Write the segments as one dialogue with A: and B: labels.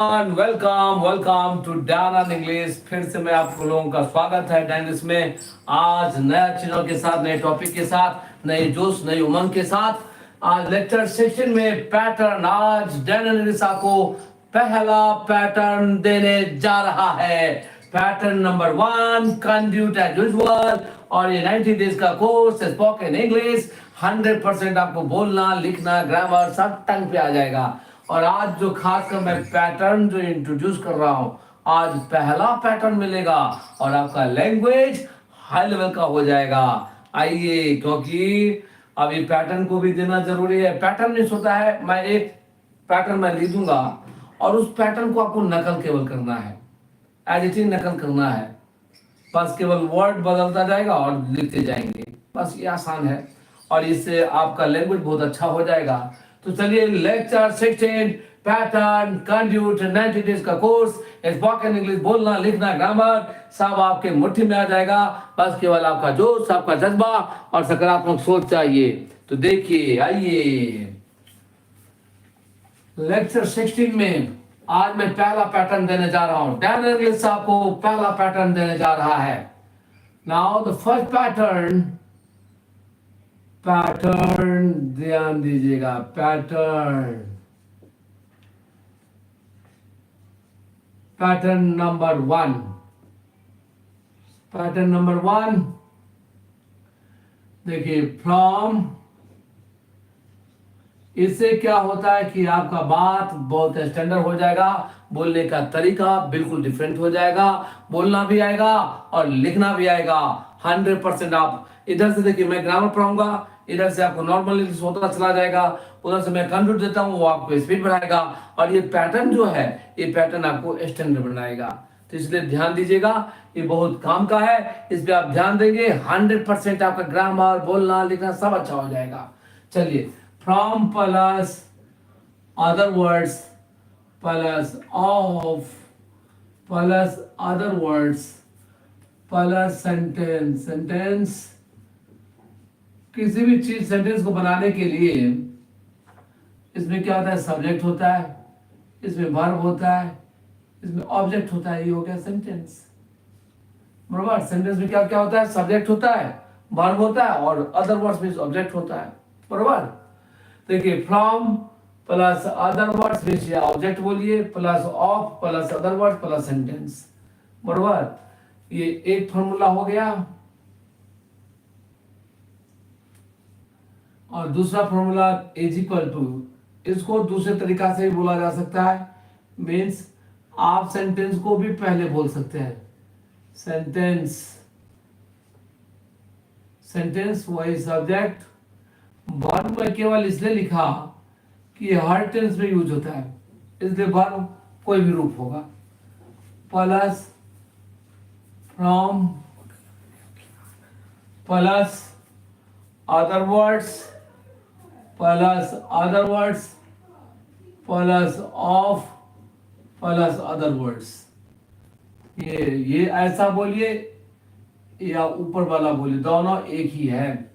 A: Welcome welcome to डायन English. फिर से मैं आप लोगों का स्वागत है डायन में। आज नया चीजों के साथ, नए टॉपिक के साथ, नए जोश, नई उमंग के साथ आज लेक्चर सेशन में पैटर्न। आज डायन इंग्लिश आपको पहला पैटर्न देने जा रहा है। Pattern number 1, conduit as usual. और ये 90 डेज का कोर्स स्पोकन इंग्लिश। 100% आपको बोलना, लिखना, ग्रामर सब टंग पे आ जाएगा। और आज जो खासकर मैं पैटर्न जो इंट्रोड्यूस कर रहा हूं, आज पहला पैटर्न मिलेगा और आपका लैंग्वेज हाई लेवल का हो जाएगा। आइए, क्योंकि अब ये पैटर्न को भी देना जरूरी है। पैटर्न मिस होता है, मैं एक पैटर्न मैं लिख दूंगा और उस पैटर्न को आपको नकल केवल करना है, एडिटिंग नकल करना है। बस केवल वर्ड बदलता जाएगा और लिखते जाएंगे, बस ये आसान है और इससे आपका लैंग्वेज बहुत अच्छा हो जाएगा। तो चलिए, लेक्चर 16 पैटर्न कंड्यूट 90 डेज का कोर्स स्पोकन इंग्लिश, बोलना, लिखना, ग्रामर सब आपके मुट्ठी में आ जाएगा। बस केवल आपका जोश, आपका जज्बा और सकारात्मक सोच चाहिए। तो देखिए, आइए लेक्चर 16 में आज मैं पहला पैटर्न देने जा रहा हूं। डायन इंग्लिश आपको पहला पैटर्न देने जा रहा है। नाउ द फर्स्ट पैटर्न, ध्यान दीजिएगा, पैटर्न नंबर 1। पैटर्न नंबर 1 देखिए, फ्रॉम। इससे क्या होता है कि आपका बात बहुत स्टैंडर्ड हो जाएगा, बोलने का तरीका बिल्कुल डिफरेंट हो जाएगा, बोलना भी आएगा और लिखना भी आएगा। 100% आप इधर से देखिए, मैं ग्रामर पढ़ाऊंगा, इधर से आपको नॉर्मल इंग्लिश होता चला जाएगा, उधर से मैं कंड्यूट देता हूँ, वो आपको स्पीड बढ़ाएगा और ये पैटर्न जो है, ये पैटर्न आपको स्टैंडर्ड बनाएगा। तो इसलिए ध्यान दीजिएगा, ये बहुत काम का है, इस पे आप ध्यान देंगे 100% आपका ग्रामर, बोलना, लिखना सब अच्छा हो जाएगा। चलिए, from plus other words plus of plus other words plus sentence. किसी भी चीज सेंटेंस को बनाने के लिए इसमें क्या होता है, सब्जेक्ट होता है, इसमें वर्ब होता है, इसमें ऑब्जेक्ट होता है। ये हो गया सेंटेंस, बराबर। सेंटेंस में क्या क्या होता है, सब्जेक्ट होता है, वर्ब होता है और अदर वर्ड्स में ऑब्जेक्ट होता है, बराबर। देखिए, फ्रॉम प्लस अदर वर्ड्स में ऑब्जेक्ट बोलिए, plus of plus other word plus sentence, बराबर। ये एक फॉर्मूला हो गया। और दूसरा फॉर्मूला इज इक्वल टू, इसको दूसरे तरीका से भी बोला जा सकता है। मीन्स आप सेंटेंस को भी पहले बोल सकते हैं, सेंटेंस वही सब्जेक्ट। वर्ब में केवल इसलिए लिखा कि हर टेंस में यूज होता है, इसलिए वर्ब कोई भी रूप होगा। Plus from plus other words plus other words plus of plus other words. ये ऐसा बोलिए या ऊपर वाला बोलिए, दोनों एक ही है।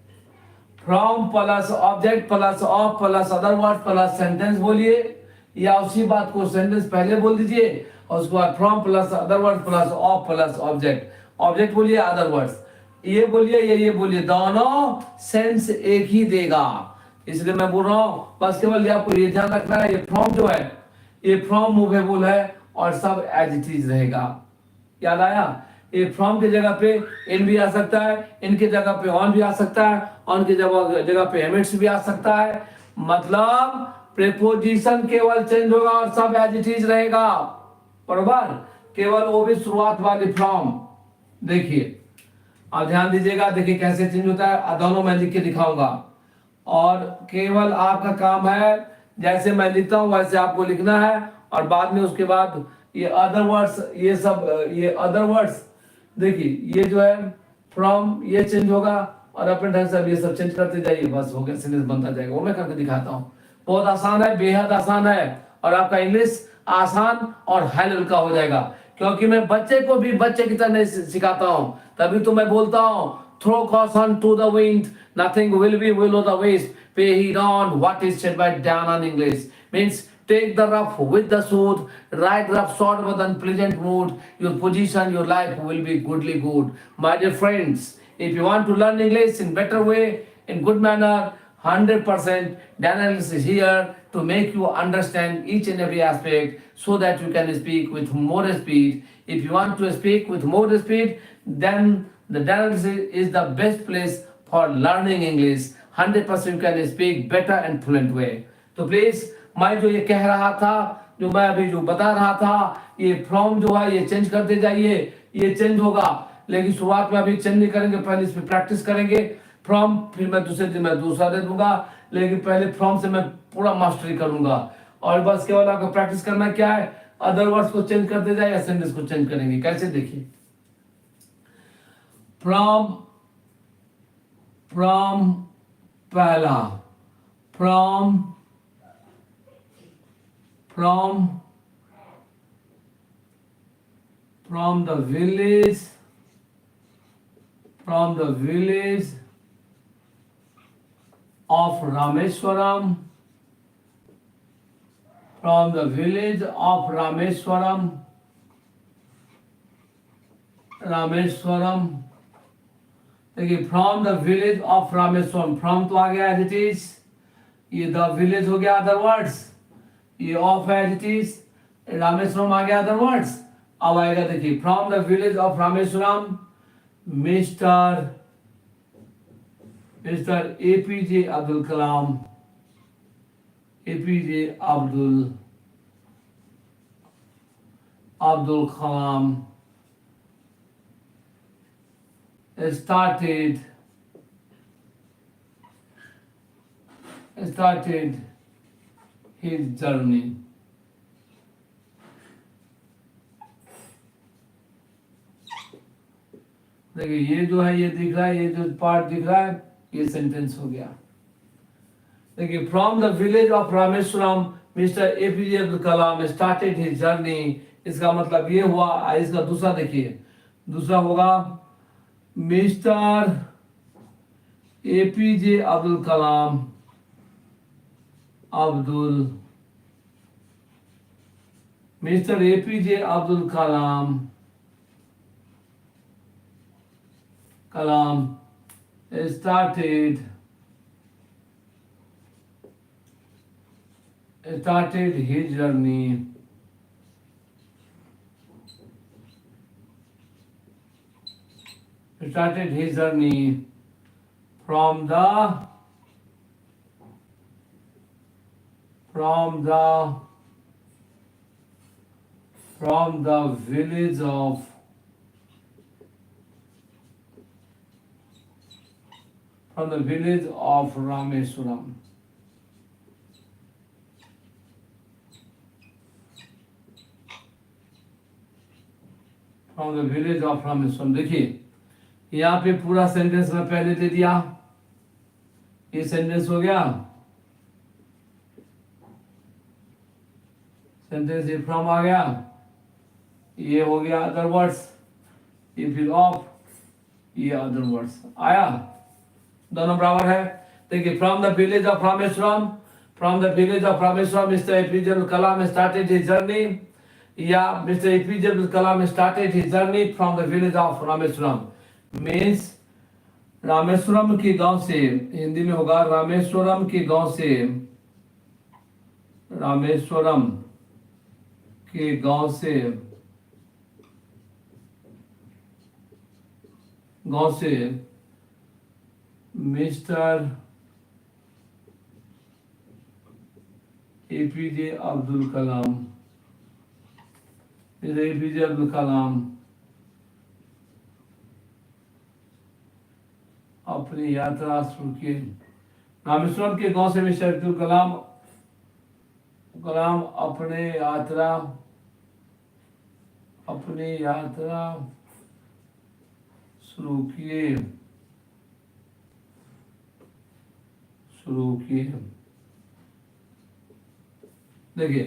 A: From plus object plus of plus other word plus sentence बोलिए, या उसी बात को सेंटेंस पहले बोल दीजिए और उसके बाद from plus other word plus of plus object बोलिए, अदर वर्ड्स ये बोलिए, ये बोलिए, दोनों सेंस एक ही देगा। इसलिए मैं बोल रहा हूं, बस केवल आपको ये ध्यान रखना है, ये फ्रॉम जो है, ये फ्रॉम मूवेबल है और सब एज इट इज रहेगा। याद आया? ये फ्रॉम की जगह पे इन भी आ सकता है, इनकी जगह पे ऑन भी आ सकता है, ऑन की जगह पे एमिट्स भी आ सकता है। मतलब प्रीपोजिशन केवल चेंज होगा और सब एज इट इज रहेगा, बराबर। केवल वो भी शुरुआत वाली फ्रॉम। देखिए, अब ध्यान दीजिएगा, देखिए कैसे चेंज होता है, दोनों मैं लिख के दिखाऊंगा और केवल आपका काम है जैसे मैं लिखता हूं वैसे आपको लिखना है। और बाद में उसके बाद ये अदर वर्ड्स, ये सब, ये अदर वर्ड्स, देखिए ये जो है फ्रॉम, ये चेंज होगा और अपने ढंग से ये सब चेंज करते जाइए, बस हो गया, सेंटेंस बनता जाएगा। वो मैं करके दिखाता हूँ, बहुत आसान है, बेहद आसान है और आपका इंग्लिश आसान और हाई लेवल का हो जाएगा। क्योंकि मैं बच्चे को भी बच्चे की तरह नहीं सिखाता हूँ, तभी तो मैं बोलता हूँ throw caution to the wind, nothing will be below the waist, pay heed on what is said by down on English, means Take the rough with the smooth, ride rough sword with unpleasant mood. Your position, your life will be goodly good. My dear friends, if you want to learn English in better way, in good manner, 100% Daniel is here to make you understand each and every aspect so that you can speak with more speed. If you want to speak with more speed, then the Daniel is the best place for learning English. 100% you can speak better and fluent way. तो please मैं जो ये कह रहा था, जो मैं अभी जो बता रहा था, ये फ्रॉम जो है ये चेंज करते जाइए, ये चेंज होगा, लेकिन शुरुआत में अभी चेंज नहीं करेंगे, पहले इस पर प्रैक्टिस करेंगे फ्रॉम, फिर मैं दूसरे दिन मैं दूसरा दे दूंगा, लेकिन पहले फ्रॉम से मैं पूरा मास्टरी करूंगा। और बस केवल आपको प्रैक्टिस करना क्या है, अदर वर्ड्स को चेंज करते जाए या सेंटेंस को चेंज करेंगे। कैसे, देखिए, फ्रॉम, फ्रॉम पहला, from, from the village, from the village of Rameswaram, from the village of Rameswaram, Rameswaram, देखिए from the village of Rameswaram, from तो आ गया एज इट इज, ये द विलेज हो गया अदर वर्ड्स, ये of as it is, Rameswaram आ गया अदर वर्ड्स। अब आएगा देखिए from the village of Rameswaram mister APJ Abdul Kalam, APJ Abdul Kalam started his journey. देखिए ये जो है, ये दिख रहा है, ये जो पार्ट दिख रहा है, ये सेंटेंस हो गया। देखिए from the village of Rameswaram mister APJ Abdul Kalam started his journey, इसका मतलब ये हुआ। इसका दूसरा देखिए, दूसरा होगा mister APJ Abdul Kalam mister APJ Abdul Kalam started his journey from the village of Rameswaram. From the village of Rameswaram. देखिए यहाँ पे पूरा सेंटेंस में पहले दे दिया, ये सेंटेंस हो गया, सेंटेंस ये फ्रॉम आ गया, ये हो गया अदर वर्ड्स, ये फिर ऑफ, ये अदर वर्ड्स आया, दोनों बराबर है। देखिए from the village of Rameswaram, mister APJ Abdul Kalam started his journey, या mister APJ Abdul Kalam started his journey from the village of Rameswaram means Rameswaram के गांव से, हिंदी में होगा रामेश्वरम के गांव से, रामेश्वरम के गांव से मिस्टर एपीजे अब्दुल कलाम अपनी यात्रा शुरू की। रामेश्वरम के गांव से मिस्टर अब्दुल कलाम अपनी यात्रा शुरू किए। देखिए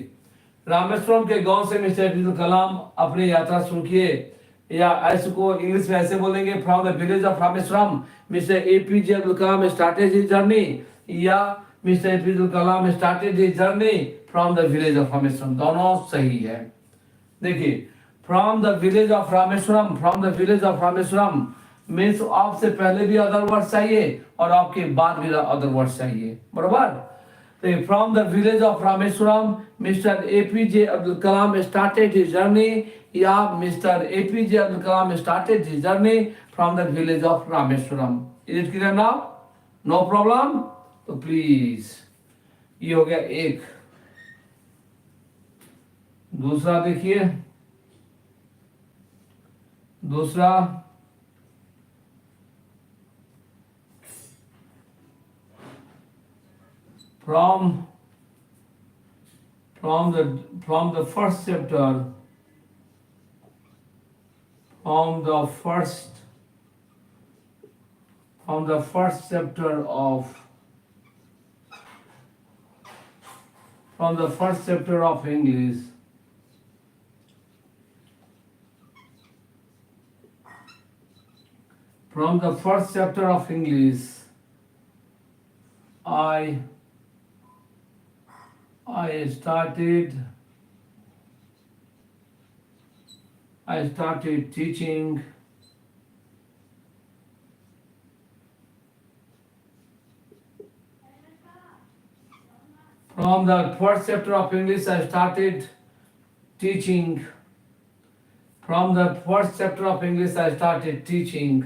A: रामेश्वरम के गांव से मिस्टर अब्दुल कलाम अपनी यात्रा शुरू किए, या ऐसे को इंग्लिश में ऐसे बोलेंगे from the village of Rameswaram mister APJ Abdul Kalam started his journey, या mister APJ Kalam started his journey from the village of Rameswaram, दोनों सही है। देखिए from the village of Rameswaram, from the village of Rameswaram means of से पहले भी अदर वर्ड चाहिए और आपके बाद भी अदर वर्ड चाहिए, बराबर। तो from the village of Rameswaram mister APJ Abdul Kalam started his journey, या mister APJ Abdul Kalam started his journey from the village of Rameswaram. Is it clear now? No problem. तो प्लीज ये हो गया एक। दूसरा देखिए, दूसरा from the first chapter, from the first chapter of English, from the first chapter of English, I started teaching from the first chapter of English. I started teaching from the first chapter of English. I started teaching.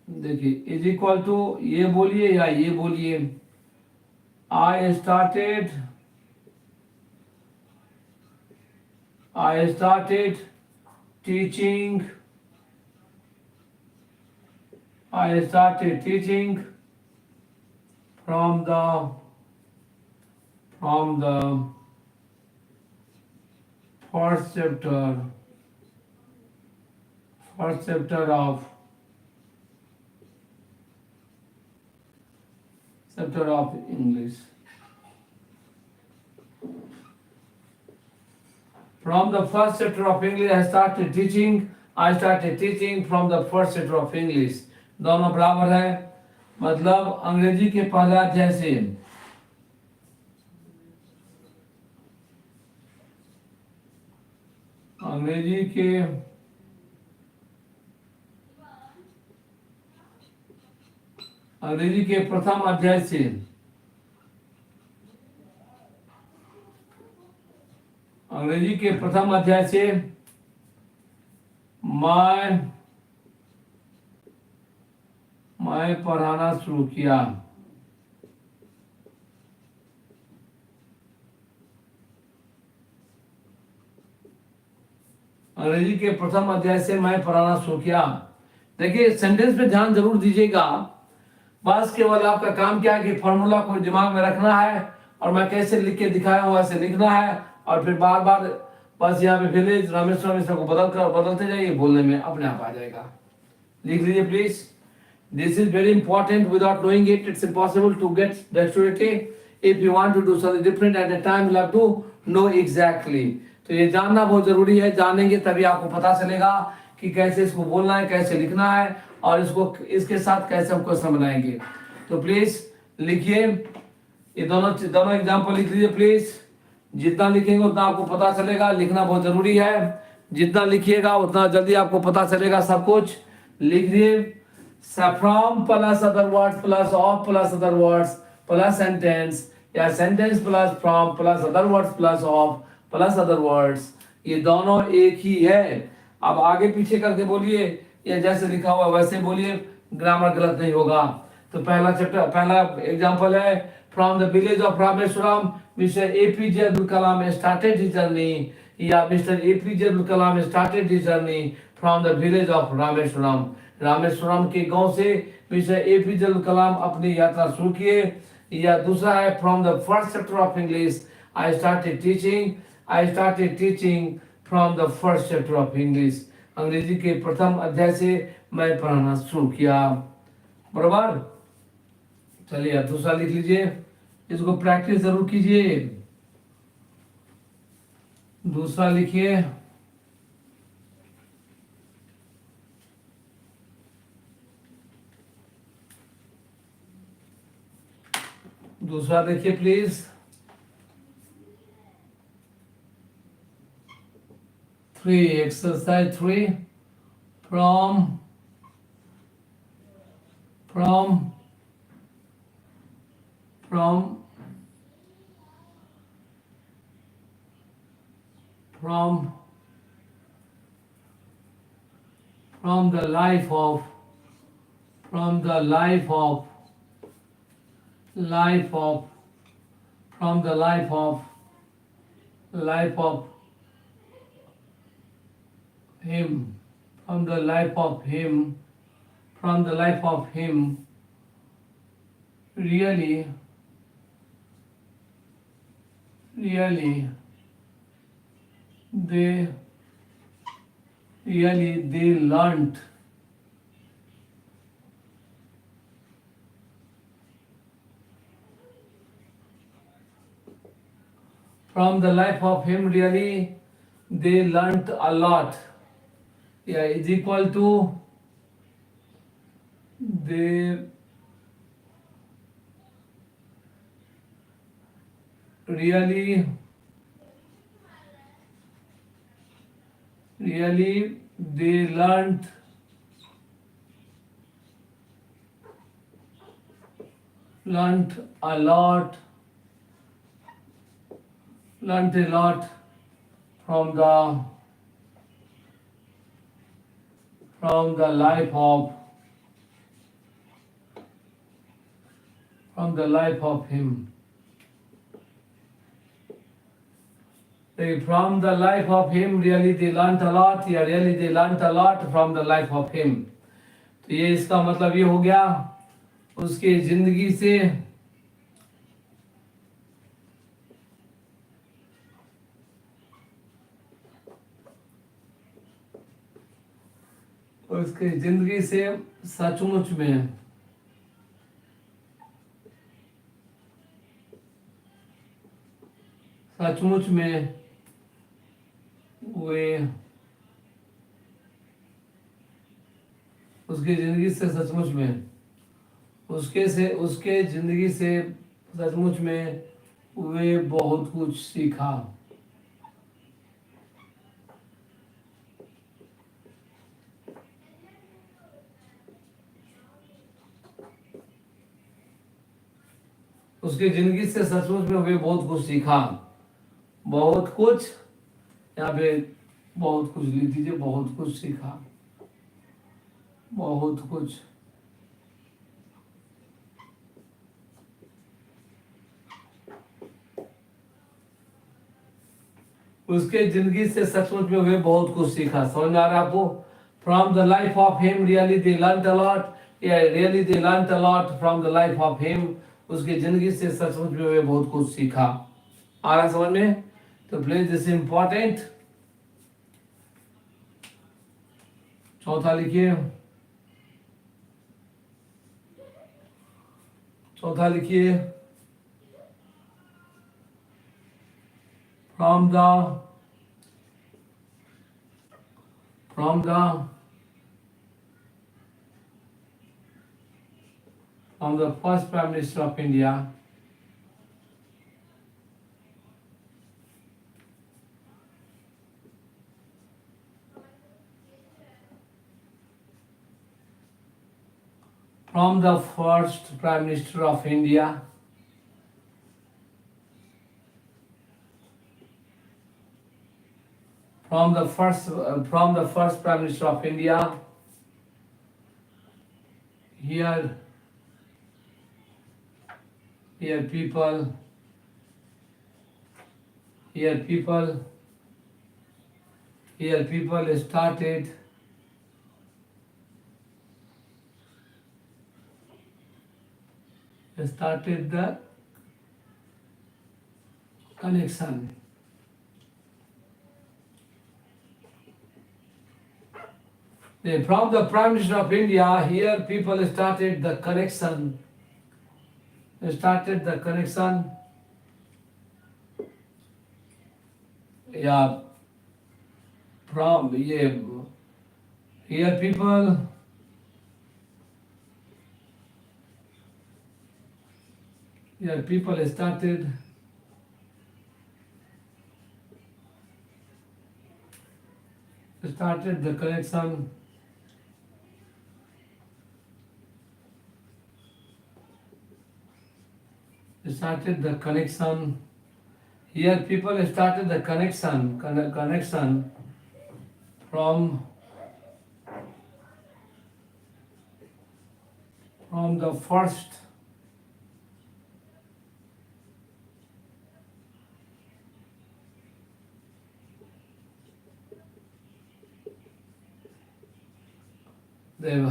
A: देखिए is equal to ये बोलिए या ये बोलिए। I started teaching from the first chapter of English. From the first chapter of English I started teaching from the first chapter of English. दोनों बराबर है, मतलब अंग्रेजी के पहले अध्याय से अंग्रेजी के प्रथम अध्याय से मैं पढ़ाना शुरू किया। अंग्रेजी के प्रथम अध्याय से मैं पढ़ाना शुरू किया। देखिए सेंटेंस पे ध्यान जरूर दीजिएगा। बस केवल आपका काम क्या है कि फॉर्मूला को दिमाग में रखना है और मैं कैसे लिख के दिखाया हूं वैसे लिखना है, और फिर बार बार बस यहाँ पे विलेज रामेश्वरम इसको बदलते जाइए, बोलने में अपने आप आ जाएगा। लिख लीजिए please. This is very important. Without knowing it it's impossible to get dexterity. If you want to do something different at a time you have to know exactly. तो ये जानना बहुत जरूरी है, जानेंगे तभी आपको पता चलेगा कि कैसे इसको बोलना है, कैसे लिखना है, और इसको इसके साथ कैसे हम क्वेश्चन बनाएंगे। तो प्लीज लिखिए, ये दोनों एग्जाम्पल लिख लीजिए प्लीज। जितना लिखेंगे उतना आपको पता चलेगा, लिखना बहुत जरूरी है। जितना लिखिएगा उतना जल्दी आपको पता चलेगा सब कुछ। लिख दिए from plus other words plus of plus other words plus sentence, या sentence plus from plus other words plus of plus other words, ये दोनों एक ही है। अब आगे पीछे करके बोलिए, या जैसे लिखा हुआ वैसे बोलिए, ग्रामर गलत नहीं होगा। तो पहला एग्जांपल है from the village of Rameswaram mister APJ Abdul Kalam started his journey, या mister APJ Abdul Kalam started his journey from the village of Rameswaram. Rameswaram के गांव से मिस्टर एपीजे अब्दुल कलाम अपनी यात्रा शुरू किए। या दूसरा है from the first chapter of English I started teaching from the first chapter of English. अंग्रेजी के प्रथम अध्याय से मैं पढ़ाना शुरू किया। बराबर। चलिए अब दूसरा लिख लीजिए, इसको प्रैक्टिस जरूर कीजिए। दूसरा लिखिए दूसरा देखिए please. 3, exercise 3, from from from from from the life of from the life of from the life of him from the life of him from the life of him really really they they learnt from the life of him really they learnt a lot. Yeah, is equal to they really they learnt a lot learnt a lot from the life of him. From the life of him really they learnt a lot. Yeah, really they learnt a lot from the life of him. तो ये इसका मतलब ये हो गया उसके जिंदगी से सचमुच में वे उसके जिंदगी से सचमुच में उसके जिंदगी से सचमुच में वे बहुत कुछ सीखा। उसके जिंदगी से सचमुच में वे बहुत कुछ सीखा। बहुत कुछ यहाँ पे बहुत कुछ लिख दीजिए, बहुत कुछ सीखा, बहुत कुछ। उसके जिंदगी से सचमुच में वे बहुत कुछ सीखा। समझ में आ रहा है आपको? From the life of him really they learned a lot. Really they learned a lot from the life of him. उसकी जिंदगी से सचमुच में वे बहुत कुछ सीखा। आ रहा समझ में? तो प्लीज दिस इंपॉर्टेंट। चौथा लिखिए, चौथा लिखिए। From the from the first Prime Minister of India, from the first Prime Minister of India, from the first Prime Minister of India. Here people started the connection. From the Prime Minister of India, here people started the connection. Yeah, from here people Here people started the connection. Started the connection. Here people started the connection from the first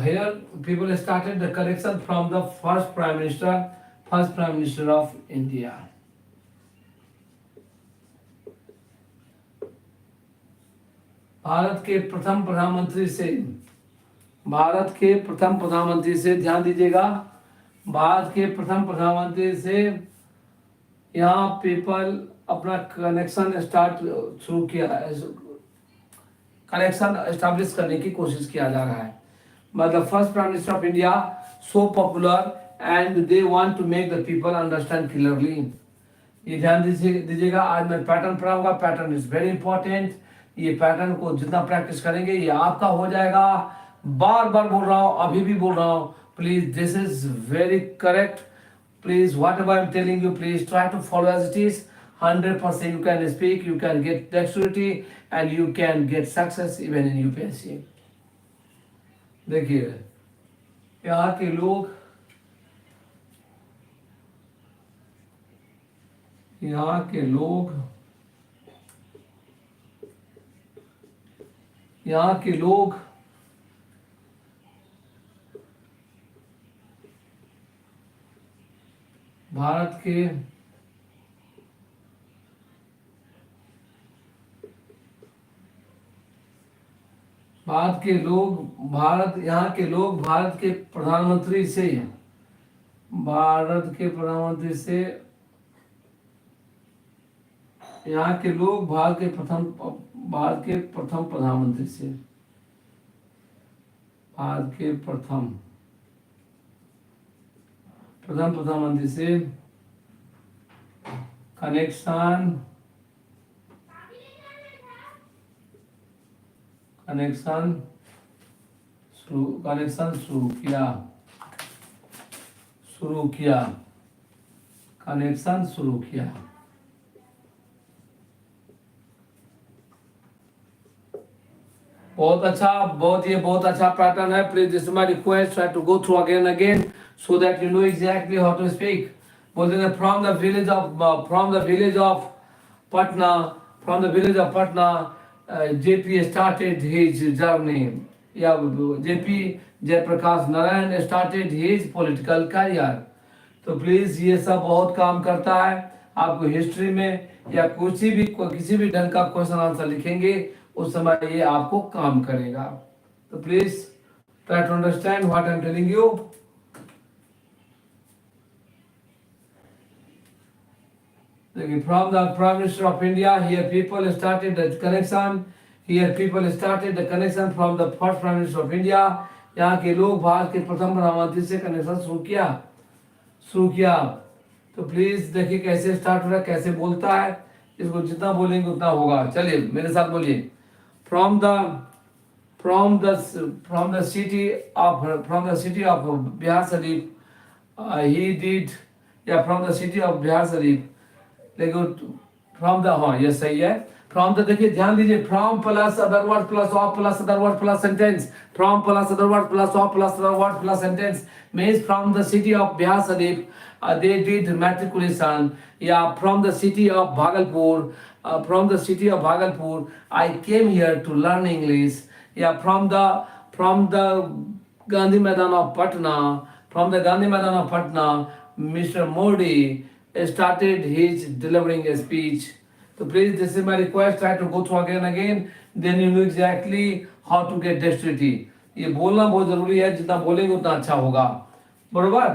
A: here people started the connection from the first prime minister of India. Bharat के प्रथम प्रधानमंत्री से ध्यान दीजिएगा, भारत के प्रथम प्रधानमंत्री से यहाँ पीपल अपना कनेक्शन शुरू किया, कनेक्शन एस्टैब्लिश करने की कोशिश किया जा रहा है. मतलब first prime minister of India so popular and they want to make the people understand clearly. ये ध्यान दीजिएगा, आज मैं पैटर्न पढ़ाऊंगा. Pattern is very important. ये पैटर्न को जितना प्रैक्टिस करेंगे ये आपका हो जाएगा. बार बार बोल रहा हूँ, अभी भी बोल रहा हूँ, please this is very correct. Please, whatever I'm telling you, please try to follow as it is. 100% you can speak, you can get dexterity, and you can get success even in UPSC. देखिए, यहाँ के लोग भारत के यहाँ के लोग भारत के प्रधानमंत्री से यहाँ के लोग भारत के प्रथम प्रधानमंत्री से प्रधानमंत्री से कनेक्शन शुरू किया. बहुत अच्छा पैटर्न है. Please this is my request, try to go through again so that you know exactly how to speak. बोलते हैं from the village of Patna, JP started his journey. या JP Jayaprakash Narayan started his political career. तो please ये सब बहुत काम करता है. आपको हिस्ट्री में या किसी भी ढंग का क्वेश्चन आंसर लिखेंगे उस समय ये आपको काम करेगा. तो please try to understand what I am telling you. From the Prime Minister of India, here people started the connection. From the first Prime Minister of India. यहाँ के लोग भारत के प्रथम प्रधानमंत्री से कनेक्शन शुरू किया. तो प्लीज देखिए कैसे स्टार्ट हो रहा है, कैसे बोलता है. इसको जितना बोलेंगे उतना होगा. चलिए मेरे साथ बोलिए. From the city of Bihar Sharif, he did. From the city of Bihar Sharif. ये सही है. फ्रॉम द देखिए ध्यान दीजिए, from plus other word plus of plus other word plus sentence. From plus other word plus of plus other word plus sentence means from the city of Bihar Sharif they did matriculation. From the city of Bhagalpur, I came here to learn English. From the Gandhi Maidan of Patna, Mr. Modi started his delivering a speech. So please, this is my request. Try to go through again. Then you know exactly how to get dexterity. ये बोलना बहुत जरूरी है. जितना बोलेंगे उतना अच्छा होगा. बरोबर.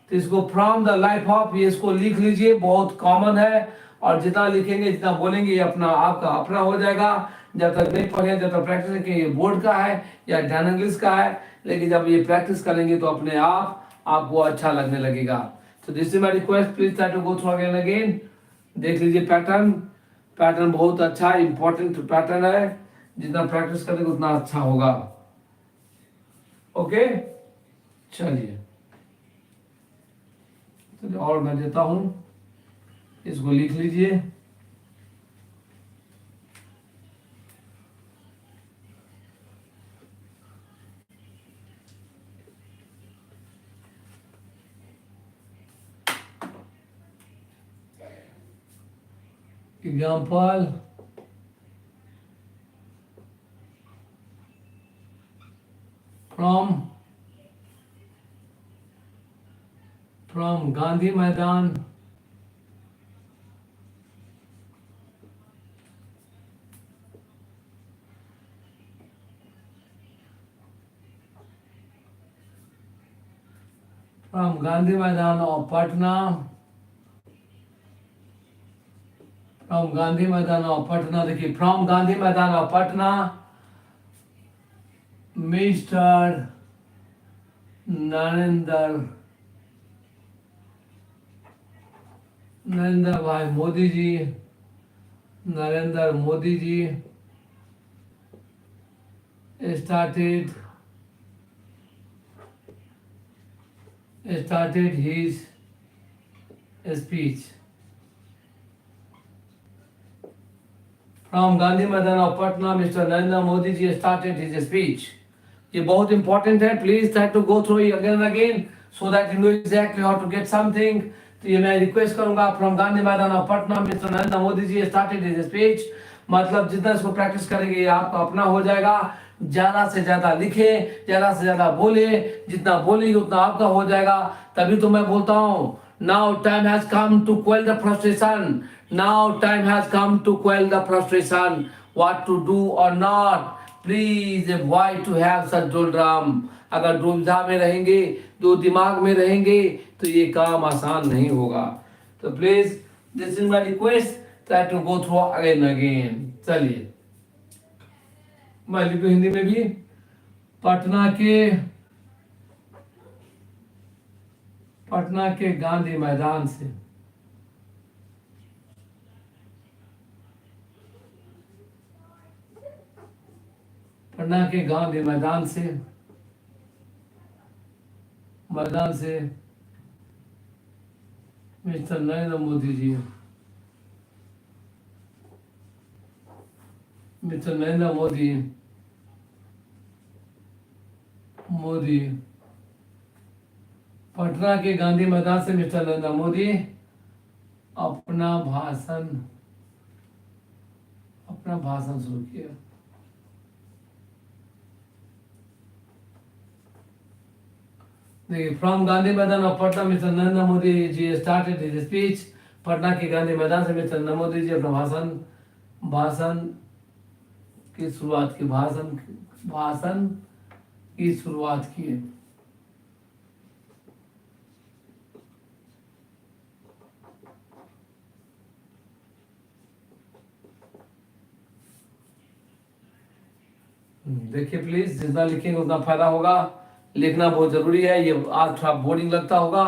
A: तो इसको फ्रॉम द लाइफ ऑफ, ये इसको लिख लीजिए. बहुत कॉमन है और जितना लिखेंगे जितना बोलेंगे ये आपका अपना हो जाएगा. जब तक नहीं पढ़े, जब तक प्रैक्टिस करेंगे. ये बोर्ड का है या ध्यान इंग्लिश का है, लेकिन जब ये प्रैक्टिस करेंगे तो अपने आप आपको अच्छा लगने लगेगा. So this is my request. Please try to go through again and again. देख लीजिए पैटर्न. पैटर्न बहुत अच्छा इंपॉर्टेंट पैटर्न है. जितना प्रैक्टिस करेंगे उतना अच्छा होगा. ओके, चलिए और मैं देता हूं, इसको लिख लीजिए. Example, from Gandhi Maidan of Patna. From Gandhi Maidan of Patna, देखिए from Gandhi Maidan of Patna, Mr. Narendra भाई मोदी जी, नरेंद्र मोदी जी started his speech. From Gandhi Maidan of Patna, Mr. Narendra Modi ji started his speech. ये बहुत important है. Please try to go through it again and again so that you know exactly how to get something. तो ये मैं request करूंगा. From Gandhi Maidan of Patna, Mr. Narendra Modi ji started his speech. मतलब जितना इसको practice करेंगे ये आपका अपना हो जाएगा. ज्यादा से ज्यादा लिखे, ज्यादा से ज्यादा बोले, जितना बोलेंगे उतना आपका हो जाएगा. तभी तो मैं बोलता हूँ, now time has come to quell the frustration. Now time has come to quell the frustration. What to do or not? Please avoid to have such doldrum. अगर दुविधा में रहेंगे, दो दिमाग में रहेंगे, तो ये काम आसान नहीं होगा. तो please this is my request, try to go through again again. चलिए मैं लिखूं हिंदी में भी. पटना के गांधी मैदान से पटना के गांधी मैदान से मिस्टर नरेंद्र मोदी जी पटना के गांधी मैदान से मिस्टर नरेंद्र मोदी अपना भाषण शुरू किया. देखिए from Gandhi Maidan of Patna mister Narendra Modi ji started his speech. Patna के गांधी मैदान से मिस्टर नरेंद्र मोदी जी अपना भाषण की शुरुआत किए. देखिए प्लीज जितना लिखेंगे उतना फायदा होगा. लिखना बहुत जरूरी है. ये आज थोड़ा बोरिंग लगता होगा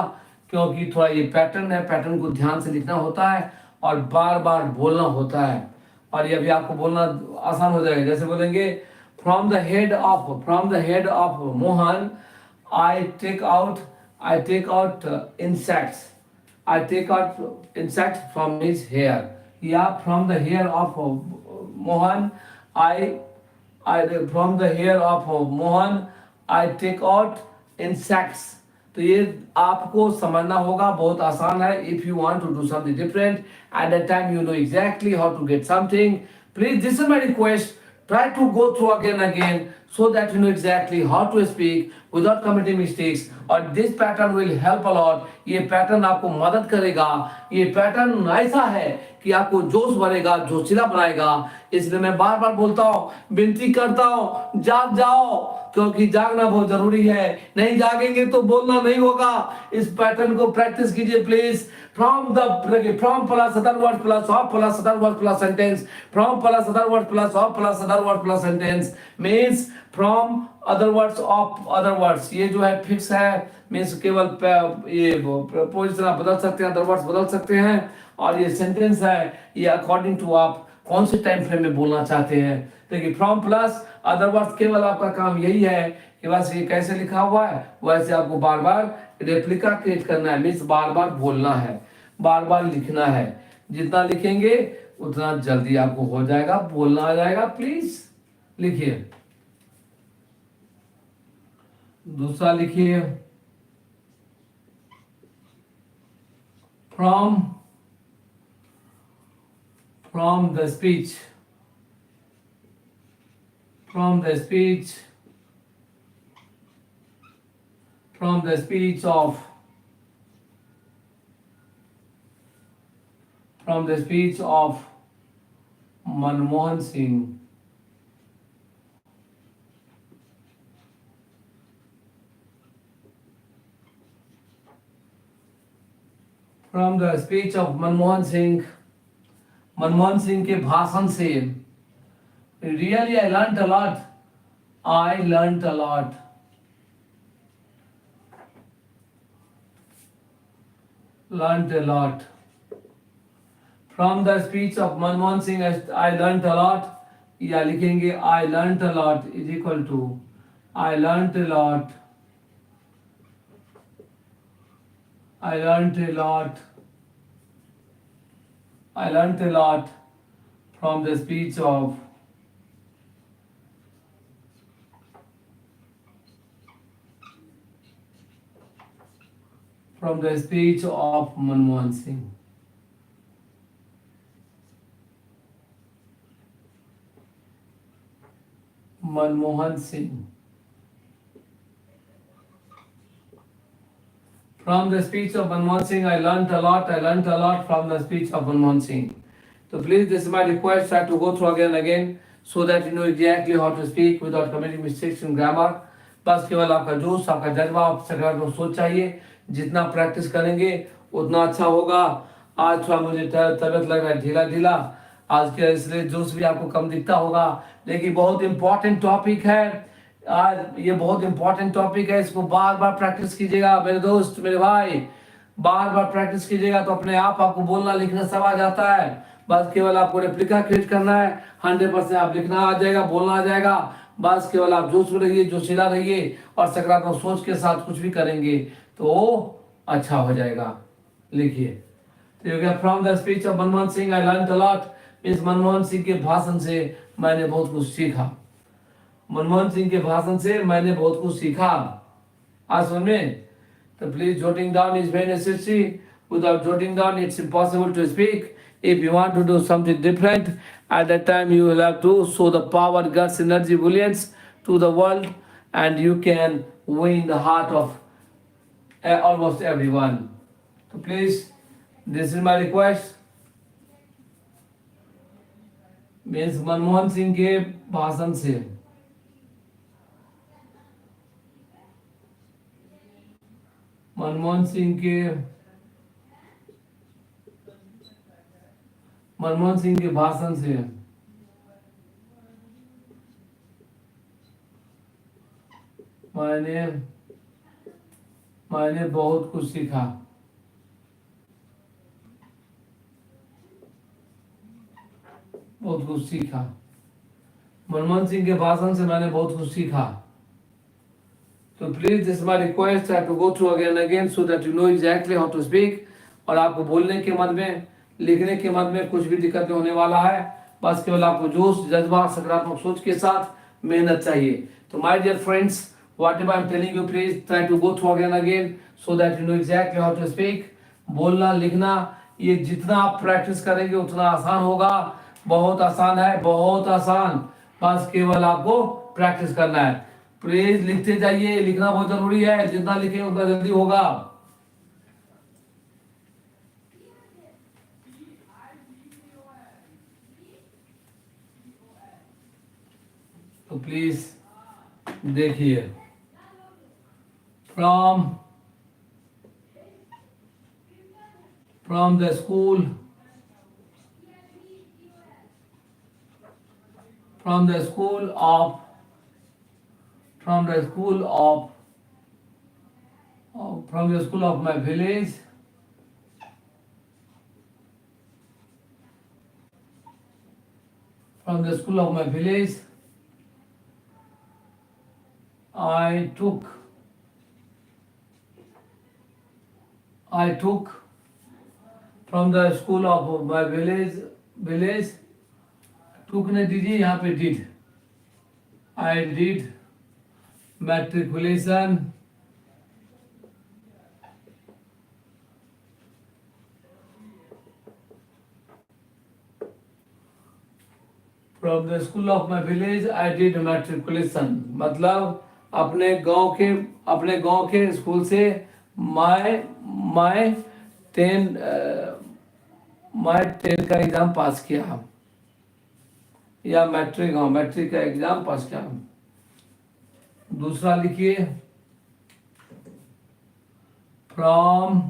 A: क्योंकि थोड़ा ये पैटर्न है. पैटर्न को ध्यान से लिखना होता है और बार बार बोलना होता है. और ये अभी आपको बोलना आसान हो जाएगा. जैसे बोलेंगे from the head of Mohan I take out insects from his hair. या from the hair of Mohan from the hair of Mohan I take out insects. तो ये आपको समझना होगा. बहुत आसान है. If you want to do something different at that time you know exactly how to get something. Please, this is my request. Try to go through again and again so that you know exactly how to speak without committing mistakes. और this pattern will help a lot. ये pattern आपको मदद करेगा. ये pattern ऐसा है कि आपको जोश भरेगा, जोशीला बनाएगा. इसलिए मैं बार बार बोलता हूँ, विनती करता हूँ, जाग जाओ क्योंकि जागना बहुत जरूरी है. नहीं जागेंगे तो बोलना नहीं होगा. इस पैटर्न को प्रैक्टिस कीजिए please. from plus other word plus of plus other word plus sentence. From plus other word plus of plus other word plus sentence means from other words of other words. ये जो है fix है. Means केवल ये preposition आप बदल सकते हैं, अदर वर्ड्स बदल सकते हैं। और ये सेंटेंस है, ये अकॉर्डिंग टू आप कौन से टाइम फ्रेम में बोलना चाहते हैं। देखिए फ्रॉम प्लस अदर वर्ड्स, केवल आपका काम यही है कि बस ये कैसे लिखा हुआ है वैसे आपको बार बार रेप्लिका क्रिएट करना है, मीन्स बार बार बोलना है, बार बार लिखना है। जितना लिखेंगे उतना जल्दी आपको हो जाएगा, बोलना आ जाएगा। प्लीज लिखिए। दूसरा लिखिए, from from the speech, from the speech, from the speech of, from the speech of Manmohan Singh, from the speech of Manmohan Singh, Manmohan Singh के भाषण से really I learn a lot, I learn a lot, learn a lot. From the speech of Manmohan Singh I learn a lot, या लिखेंगे I learn a lot is equal to I learn a lot, I learn a lot, I learnt a lot from the speech of Manmohan Singh. Manmohan Singh. From the speech of Manmohan Singh, I learnt a lot. I learnt a lot from the speech of Manmohan Singh. So please, this is my request. Try to go through again and again so that you know exactly how to speak without committing mistakes in grammar. बस केवल आपका जोश, आपका जज्बा, आप सकारात्मक सोच चाहिए। जितना प्रैक्टिस करेंगे उतना अच्छा होगा। आज थोड़ा मुझे तबीयत लग रहा है ढीला ढीला आज के, इसलिए जोश भी आपको कम दिखता होगा, लेकिन बहुत इंपॉर्टेंट टॉपिक है आज। ये बहुत इंपॉर्टेंट टॉपिक है, इसको बार बार प्रैक्टिस कीजिएगा मेरे दोस्त, मेरे भाई। बार बार प्रैक्टिस कीजिएगा तो अपने आप आपको बोलना लिखना सब आ जाता है। बस केवल आपको रेप्लिका क्रिएट करना है, 100% आप लिखना आ जाएगा, बोलना आ जाएगा। बस केवल आप जोश में रहिए, जोशीला रहिए और सकारात्मक सोच के साथ कुछ भी करेंगे तो अच्छा हो जाएगा। लिखिए। तो ये गया from the speech of Manmohan Singh I learn a lot, means Manmohan Singh के भाषण से मैंने बहुत कुछ सीखा। मनमोहन सिंह के भाषण से मैंने बहुत कुछ सीखा। आज समझ में? तो please jotting down is very necessary. Without jotting down, it's impossible to speak. If you want to do something different, at that time you will have to show the power, guts, energy, brilliance to the world, and you can win the heart of almost everyone. So please, this is my request. Means Manmohan Singh के भाषण से मनमोहन सिंह के मनमोहन सिंह के भाषण से मैंने मैंने बहुत कुछ सीखा। बहुत कुछ सीखा। मनमोहन सिंह के भाषण से मैंने बहुत कुछ सीखा। तो प्लीज दिस माय रिक्वेस्ट है to go through again again so that you know exactly how to speak. और आपको बोलने के मत में, लिखने के मत में कुछ भी दिक्कत नहीं होने वाला है। बस केवल आपको जोश, जज्बा, सकारात्मक सोच के साथ मेहनत चाहिए। तो my dear friends, whatever I'm telling you, please try to go through again and again so that you know exactly how to speak. बोलना, लिखना, ये जितना आप प्रैक्टिस करेंगे उतना आसान होगा। बहुत आसान है, बहुत आसान। बस केवल आपको प्रैक्टिस करना है। प्लीज लिखते जाइए, लिखना बहुत जरूरी है। जितना लिखें उतना जल्दी होगा। तो प्लीज देखिए, from the school, from the school of from the school of my village, from the school of my village, I took from the school of my village took ने दीजिए यहाँ पे did. I did matriculation from the school of my village. I did matriculation. मतलब अपने गांव के school से मैं 10 का एग्जाम पास किया या मैट्रिक का एग्जाम पास किया. दूसरा लिखिए from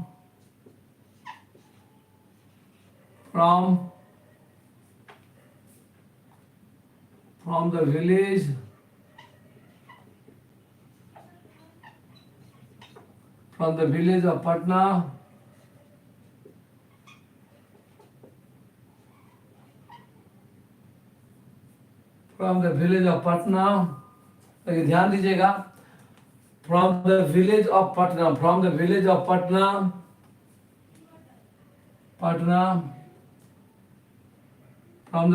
A: the village of Patna, ध्यान दीजिएगा. from the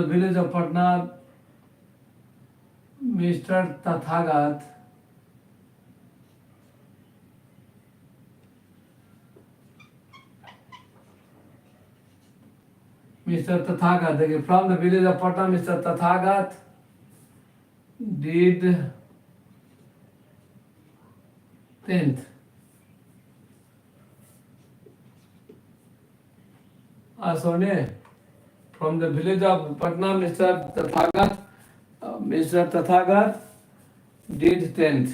A: village of Patna Mr. Tathagat देखिए from the village of Patna Mr. Tathagat did 10th. सोने from the village of Patna Mr. Tathagat did 10th.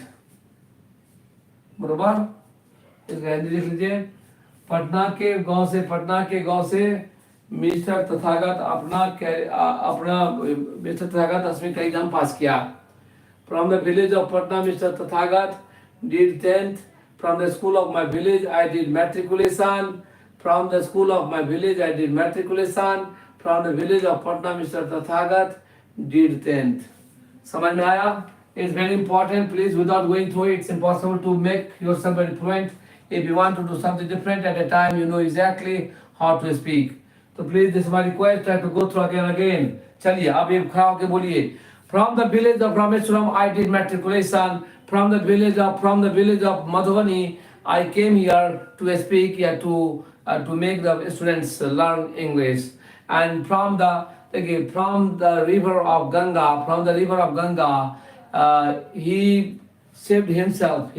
A: बरोबर. इसका हिंदी लिख लीजिए. पटना के गांव से मिस्टर तथागत मिस्टर तथागत 10वीं का एग्जाम पास किया. From the village of Patna Mr. Tathagat did 10th. From the school of my village I did matriculation. From the school of my village I did matriculation. From the village of Patna Mr. Tathagat did 10th. समझ में आया? It's very important. Please, without going through it, it's impossible to make yourself very fluent. If you want to do something different at a time, you know exactly how to speak. So please, this is my request. Try to go through again. चलिए, अब ये खड़ा होके बोलिए. From the village of Rameswaram, I did matriculation. From the village of Madhubani, I came here to speak here to make the students learn English. And from the river of Ganga, he saved himself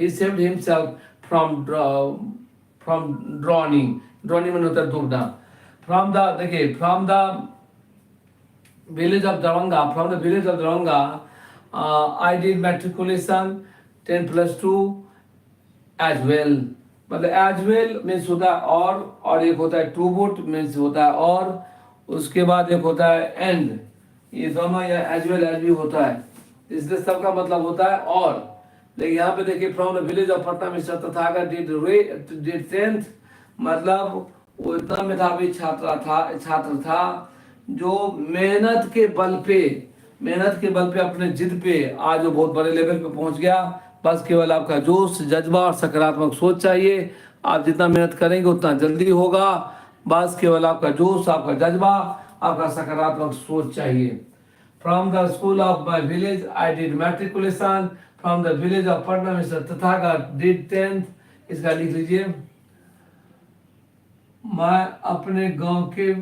A: from drowning. Drowning means Dumna. From the village of Daranga, I did matriculation 10 plus 2 as well. मतलब as well means होता है और एक होता है to boot means होता है और उसके बाद एक होता है and. ये दोनों या as well as भी होता है. इसलिए सबका मतलब होता है और. लेकिन यहाँ पे देखिए from the village of Patna Mr. Tathagat did 10th. मतलब वो इतना मेधावी छात्र था जो मेहनत के बल पे अपने जिद पे आज वो बहुत बड़े लेवल पे पहुंच गया. बस केवल आपका जोश, जज्बा और सकारात्मक सोच चाहिए. आप जितना मेहनत करेंगे उतना जल्दी होगा. बस केवल आपका जोश, आपका जज्बा, आपका सकारात्मक सोच चाहिए. From the school of my village I did matriculation. From the village of Patna Mr. Tathagat did 10th. इसका लिख लीजिए. मैं अपने गांव के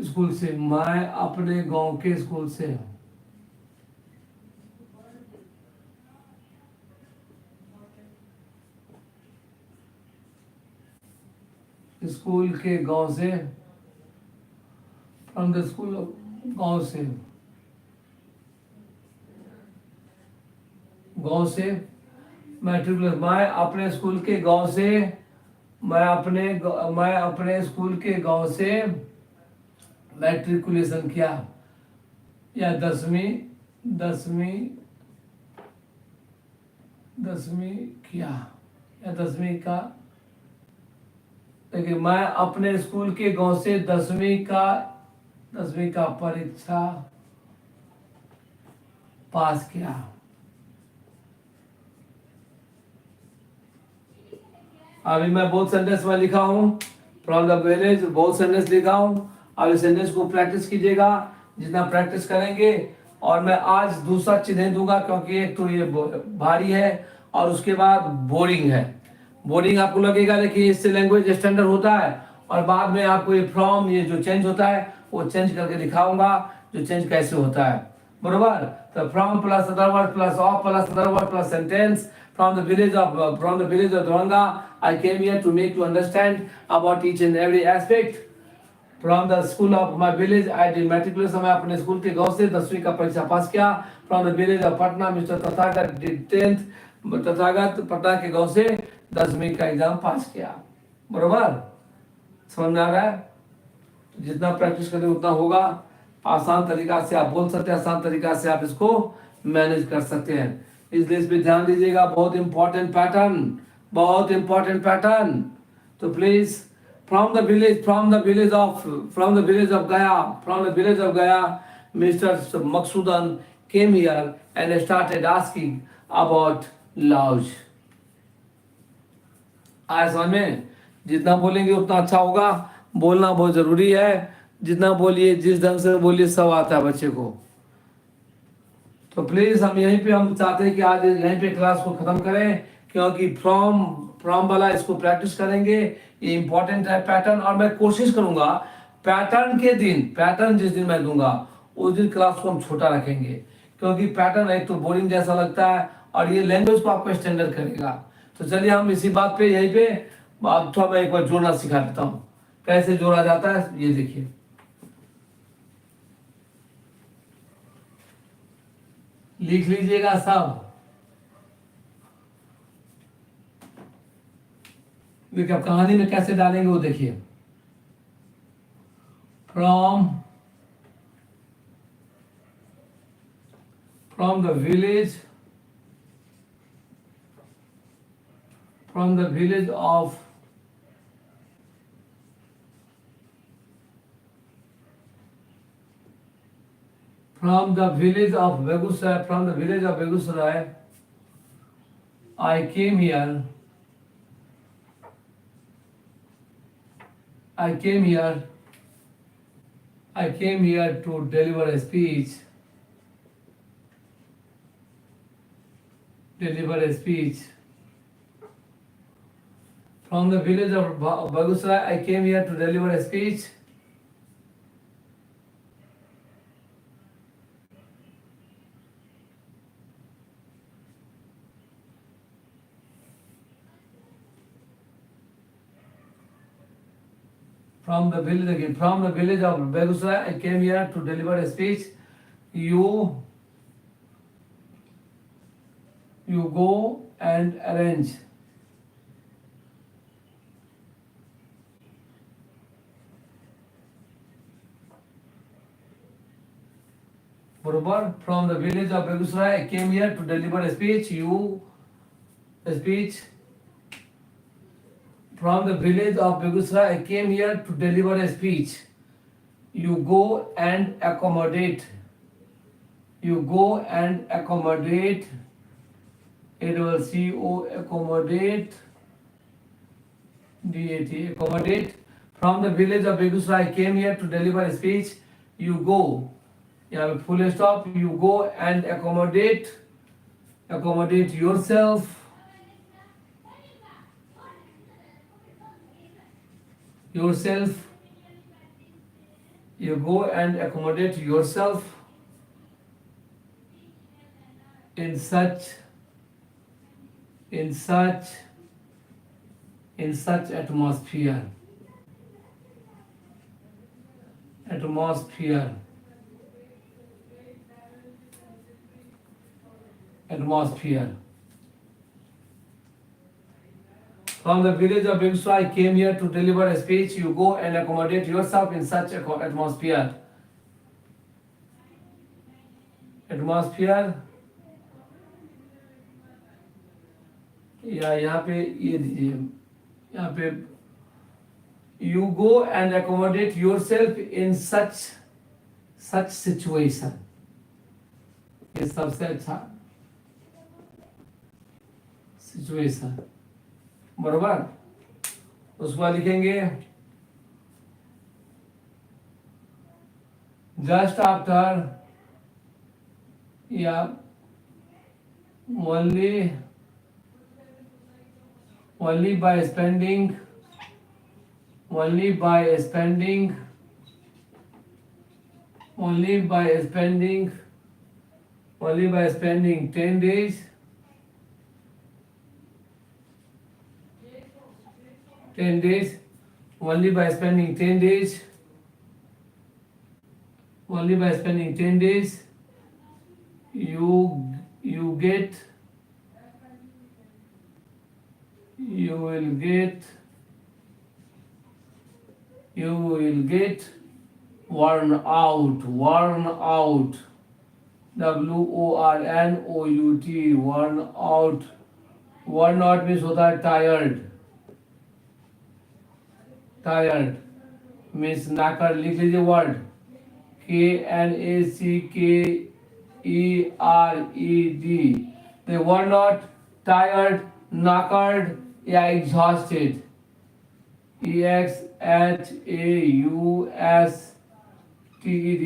A: स्कूल से from the school of गांव से मैट्रिकुलेशन. मैं अपने स्कूल के गांव से मैट्रिकुलेशन किया या 10वीं किया या 10वीं का, देखिए मैं अपने स्कूल के गांव से 10वीं का परीक्षा पास किया। अभी मैं बहुत सेंटेंस में लिखा हूँ, फ्रॉम द विलेज बहुत सेंटेंस लिखा हूँ। अभी सेंटेंस को प्रैक्टिस कीजिएगा, जितना प्रैक्टिस करेंगे। और मैं आज दूसरा चीज नहीं दूंगा, क्योंकि एक तो ये भारी है और उसके बाद बोरिंग है। बोरिंग आपको लगेगा, लेकिन इससे लैंग्वेज स्टैंडर्ड होता है। और बाद में आपको ये फ्रॉम, ये जो चेंज होता है वो चेंज करके दिखाऊंगा, जो चेंज कैसे होता है, बरोबर। तो from plus other word plus of plus other word plus sentence. From the village of Duranga, I came here to make you understand about each and every aspect. From the school of my village, I did matriculation. मैं अपने school के गांव से 10वीं का परीक्षा पास किया। From the village of Patna, Mr. Tathagata did 10th. Tathagata Patna के गांव से 10वीं का एग्जाम पास किया, बरोबर। समझ में आ रहा है? जितना प्रैक्टिस करें उतना होगा। आसान तरीका से आप बोल सकते हैं, आसान तरीका से आप इसको मैनेज कर सकते हैं। इसलिए इस पे ध्यान दीजिएगा, बहुत इंपॉर्टेंट पैटर्न, बहुत इंपॉर्टेंट पैटर्न। तो please from the village of Gaya mister Maksudan came here and started asking about laws. आया समझ में? जितना बोलेंगे उतना अच्छा होगा। बोलना बहुत जरूरी है, जितना बोलिए, जिस ढंग से बोलिए, सब आता है बच्चे को। तो प्लीज हम चाहते हैं कि आज यहीं पे क्लास को खत्म करें, क्योंकि फ्रॉम वाला इसको प्रैक्टिस करेंगे, ये इंपॉर्टेंट है पैटर्न। और मैं कोशिश करूंगा पैटर्न जिस दिन मैं दूंगा उस दिन क्लास को हम छोटा रखेंगे, क्योंकि पैटर्न एक तो बोरिंग जैसा लगता है और ये लैंग्वेज को आपको स्टैंडर्ड करेगा। तो चलिए हम इसी बात पे यहीं पे थोड़ा मैं एक बार जोड़ना सिखा देता हूँ, कैसे जोड़ा जाता है ये देखिए। लिख लीजिएगा सब। देखिए अब कहानी में कैसे डालेंगे वो देखिए। From the village of Begusrai, I came here to deliver a speech. From the village of Begusrai, I came here to deliver a speech. From the village of Begusrai, I came here to deliver a speech. You go and arrange. बरोबर। From the village of Begusrai, I came here to deliver a speech. From the village of Begusrai, I came here to deliver a speech. You go and accommodate. Accommodate. Accommodate. From the village of Begusrai, I came here to deliver a speech. You go. Yeah, full stop. You go and accommodate yourself. You go and accommodate yourself in such atmosphere. From the village of Begusrai, I came here to deliver a speech. You go and accommodate yourself in such atmosphere. या यहाँ पे ये दीजिए, यहाँ पे you go and accommodate your self in such situation, ये सबसे अच्छा सिचुएशन, बरोबर। उसके बाद लिखेंगे जस्ट आफ्टर या only by spending only by spending only by spending only by spending 10 days 10 days only by spending 10 days only by spending 10 days you get you will get worn out worn out worn out means होता है tired means नाकर, लिख लीजिए word KNACKERED, they were not tired, knackered या exhausted, EXHAUSTED,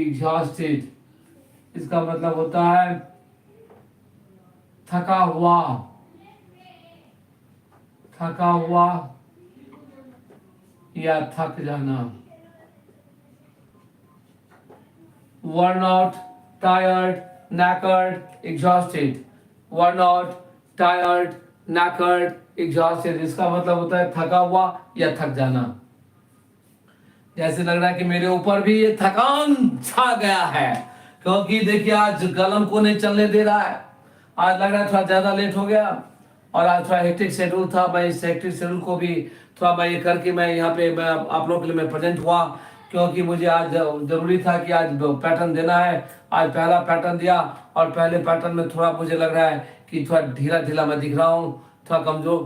A: exhausted, इसका मतलब होता है थका हुआ या थक जाना। Worn out, tired, knackered, exhausted, worn out, tired, knackered, exhausted, इसका मतलब होता है थका हुआ या थक जाना। जैसे लग रहा है कि मेरे ऊपर भी ये थकान छा गया है, क्योंकि देखिए आज कलम को नहीं चलने दे रहा है। आज लग रहा है थोड़ा ज्यादा लेट हो गया और आज थोड़ा हेक्टिक शेड्यूल था। मैं इस हेक्टिक शेड्यूल को भी थोड़ा मैं ये करके मैं यहाँ पे मैं आप लोगों के लिए मैं प्रेजेंट हुआ, क्योंकि मुझे आज जरूरी था कि आज पैटर्न देना है। आज पहला पैटर्न दिया और पहले पैटर्न में थोड़ा मुझे लग रहा है कि थोड़ा ढीला ढीला मैं दिख रहा हूँ, थोड़ा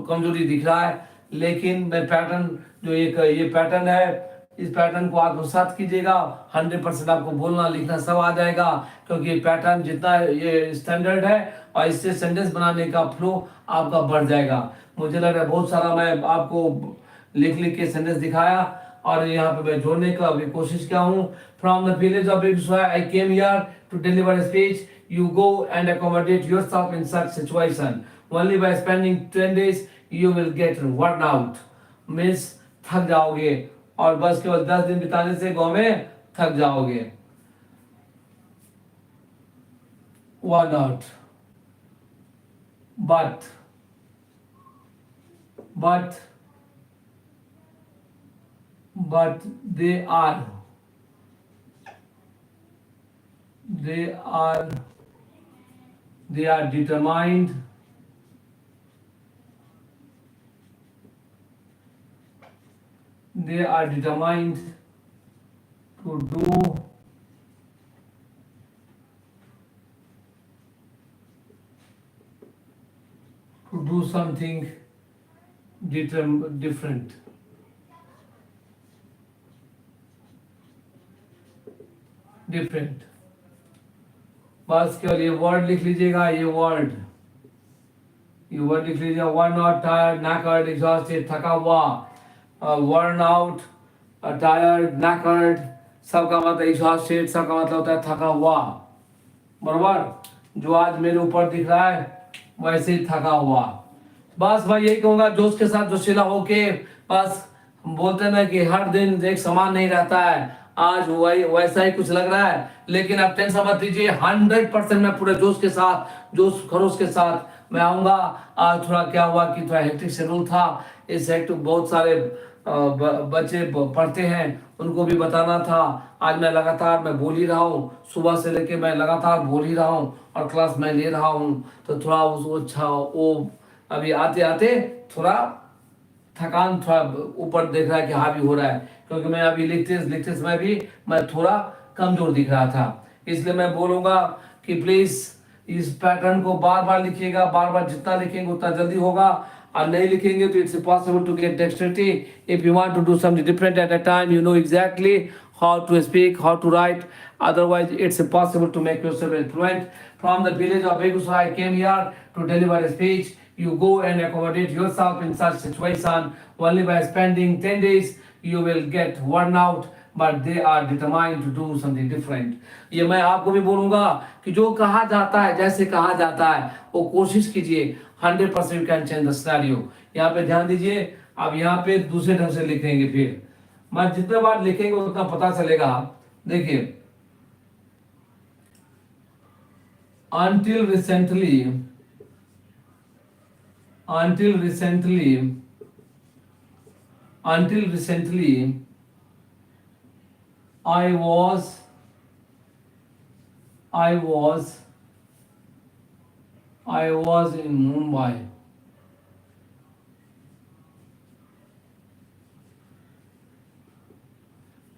A: कमजोरी दिख रहा है। लेकिन मैं पैटर्न जो ये पैटर्न है, इस पैटर्न को आत्मसात कीजिएगा, 100% आपको बोलना लिखना सब आ जाएगा, क्योंकि पैटर्न जितना ये स्टैंडर्ड है और इससे सेंटेंस बनाने का फ्लो आपका बढ़ जाएगा। मुझे लग रहा है बहुत सारा मैं आपको लिख के सेंटेंस दिखाया और यहाँ पे मैं जोड़ने का भी कोशिश किया हूँ। From the village of Begusarai I came here to deliver a speech, you go and accommodate yourself in such situation, only by spending 10 days you will get worn out, means थक जाओगे और बस केवल 10 दिन बिताने से गाँव में थक जाओगे। Worn out, but they are determined to do something different. बस केवल ये वर्ड लिख लीजिएगा, ये वर्ड लिख लीजिएगा। वर्न आउट, टायर्ड, नैकर्ड, एग्जॉस्टेड, थका हुआ। वर्न आउट, टायर्ड, नैकर्ड सबका मतलब एग्जॉस्टेड सबका मतलब होता है थका हुआ, बराबर। जो आज मेरे ऊपर दिख रहा है वैसे ही थका हुआ। बस मैं यही कहूँगा, जोश के साथ जोशीला होके, बस बोलते ना कि हर दिन एक समान नहीं रहता है, आज वही वैसा ही कुछ लग रहा है, लेकिन आप टेंशन मत लीजिए, 100% मैं पूरे जोश के साथ, जोश खरोश के साथ मैं आऊँगा। आज थोड़ा क्या हुआ कि थोड़ा हेक्टिक शेड्यूल था, इस हेक्टिक बहुत सारे बच्चे पढ़ते हैं, उनको भी बताना था। आज मैं लगातार मैं बोल ही रहा हूँ, सुबह से लेके मैं लगातार बोल ही रहा हूँ और क्लास मैं ले रहा हूँ, तो थोड़ा वो अभी आते आते थोड़ा थकान थोड़ा ऊपर देख रहा है कि हावी हो रहा है, क्योंकि मैं अभी लिखते समय भी मैं थोड़ा कमजोर दिख रहा था। इसलिए मैं बोलूँगा कि प्लीज़ इस पैटर्न को बार बार लिखिएगा, बार बार जितना लिखेंगे उतना जल्दी होगा। और नहीं लिखेंगे तो it's impossible to get dexterity. If you want to do something different at a time, you know exactly how to speak, how to write. Otherwise, it's impossible to make yourself fluent. From the village of Begusai, I came here to deliver a speech. You go and accommodate yourself in such situation. Only by spending 10 days, you will get worn out. But they are determined to do something different. ये मैं आपको भी बोलूंगा कि जो कहा जाता है, जैसे कहा जाता है, वो कोशिश कीजिए. 100% you can change the scenario. यहाँ पे ध्यान दीजिए. अब यहाँ पे दूसरे ढंग से लिखेंगे. फिर मैं जितने बार लिखेंगे उतना पता चलेगा. देखिए, until recently, until recently, until recently, I was in Mumbai.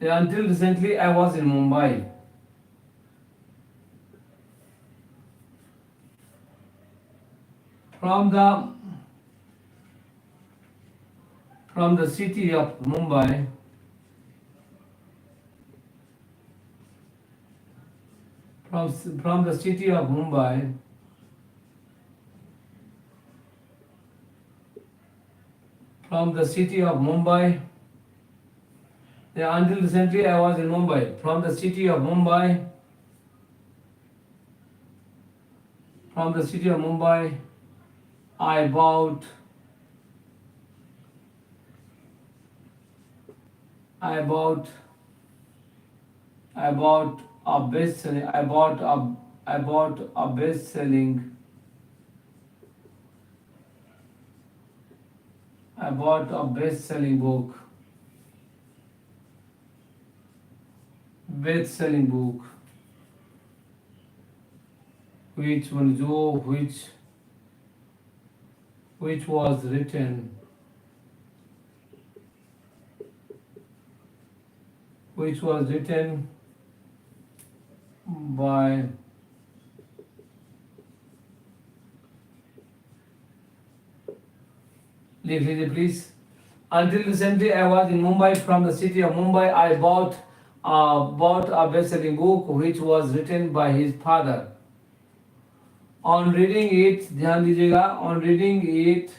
A: Until recently, I was in Mumbai. From the city of Mumbai, from the city of Mumbai, from the city of Mumbai. Until recently, I was in Mumbai. From the city of Mumbai, from the city of Mumbai, I bought a best-selling. I bought a best-selling. I bought a best-selling book. Best-selling book. Which was written. Which was written by लिख लीजिए please. Until recently, I was in Mumbai. From the city of Mumbai, I bought a best-selling book which was written by his father. On reading it, ध्यान दीजिएगा. On reading it,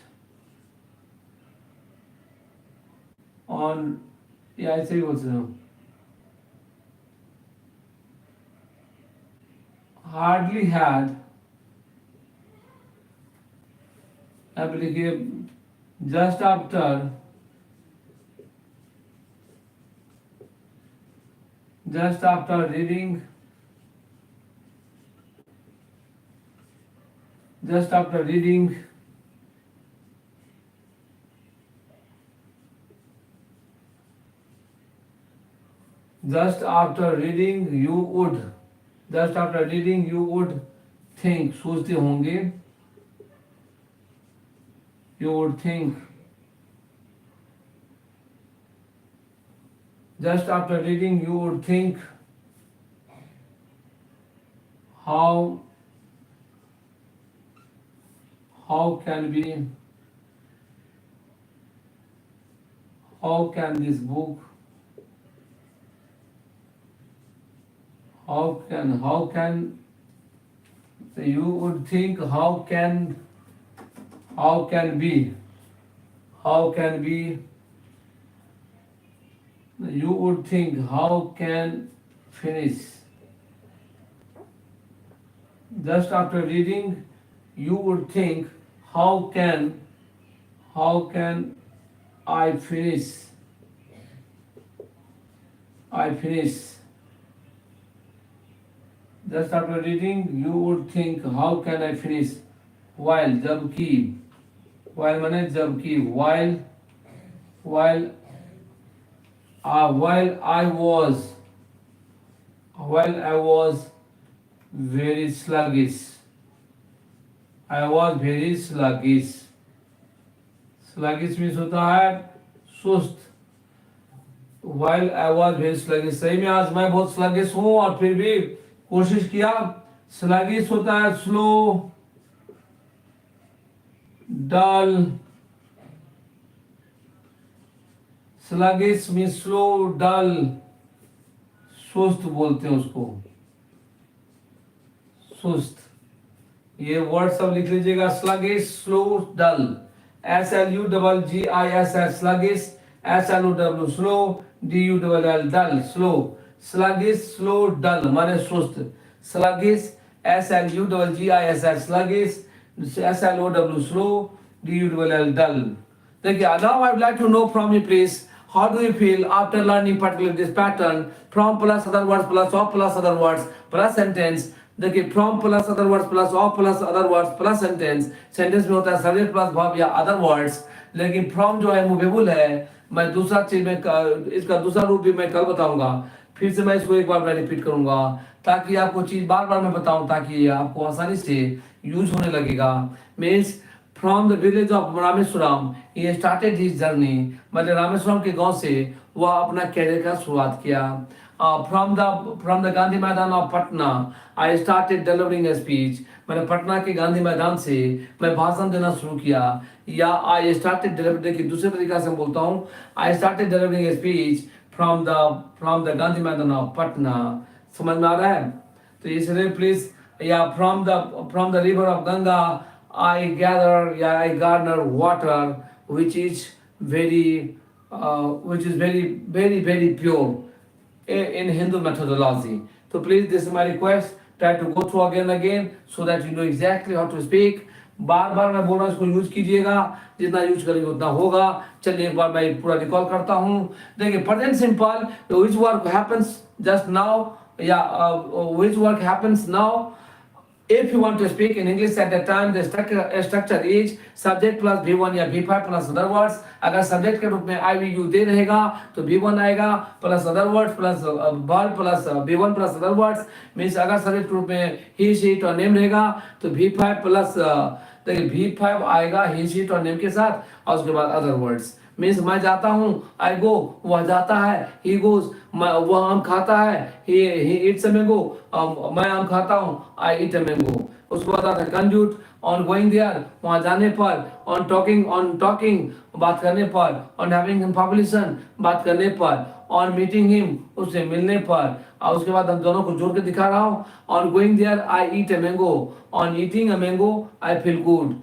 A: ऐसे ही बोल सकते हो. Hardly had. अब लिखिए just after reading just after reading you would think. सोचते होंगे. You would think. Just after reading, you would think how can this book, you would think how can be, you would think how can finish. Just after reading, you would think how can I finish. Just after reading, you would think how can I finish. While, जबकि, while माने जबकि, while I was very sluggish. Sluggish means होता है सुस्त. While I was very sluggish. सही में आज मैं बहुत sluggish हूँ और फिर भी कोशिश किया. Sluggish होता है slow, dull, sluggish means slow, dull, सुस्त बोलते हैं उसको, सुस्त। ये वर्ड सब लिख लीजिएगा, sluggish, slow, dull, SLUGGISH sluggish, SLOW slow, DULL dull, slow, sluggish, slow, dull माने सुस्त, sluggish, SLUGGISH sluggish, SLOW slow, DULL dull। देखिए, now I would like to know from you please, how do you feel after learning particularly this pattern, from plus other words plus of plus other words plus sentence। देखिए, from plus other words plus of plus other words plus sentence, sentence में होता है subject plus verb या other words, लेकिन from जो है movable है। मैं दूसरा चीज में इसका दूसरा रूप भी मैं कल बताऊंगा, फिर से मैं इसको एक बार मैं रिपीट करूंगा ताकि आपको चीज बार बार मैं बताऊं, ताकि आपको आसानी से यूज होने लगेगा। Means from the village of Rameswaram ये स्टार्टेड हिज जर्नी, मतलब रामेश्वरम के गांव से वह अपना कैरियर का शुरुआत किया। From the Gandhi Maidan of Patna I started delivering a speech, मैंने पटना के गांधी मैदान से मैं भाषण देना शुरू किया। या आई स्टार्टेड डिलीवरिंग, की दूसरे तरीका से बोलता हूँ, I started delivering a speech from the Gandhi Maidan of Patna. समझ में आ रहा है? तो इसलिए प्लीज, या from the river of Ganga I gather, yeah, I garner water, which is very, very pure in Hindu methodology. So please, this is my request. Try to go through again and again so that you know exactly how to speak. बार बार मैं बोल रहा हूँ, इसको use कीजिएगा, जितना use करेंगे उतना होगा। चलिए एक बार मैं पूरा रिकॉल करता हूँ। देखिए, present simple, which work happens just now, which work happens now। If you want to speak in English at that time, the structure is subject plus V1 या V5 plus other words। अगर subject के रूप में I V U दे रहेगा तो V1 आएगा plus other words plus verb plus V1 plus other words। Means अगर subject के रूप में he, she और name रहेगा तो V5 plus देखिए V5 आएगा he, she और name के साथ, और उसके बाद other words। मीन्स मैं जाता हूँ, आई गो, वह जाता है, ही गोज, वह आम खाता है, ही ईट्स अ मैंगो, मैं आम खाता हूँ, आई ईट अ मैंगो। उसके बाद आता है कंड्यूट, ऑन गोइंग देयर, वहाँ जाने पर, ऑन टॉकिंग बात करने पर, ऑन हैविंग कंफर्मेशन बात करने पर, ऑन मीटिंग हिम उससे मिलने पर। और उसके बाद हम दोनों को जोड़ के दिखा रहा हूँ, on going there I eat a mango, on eating a mango I feel good,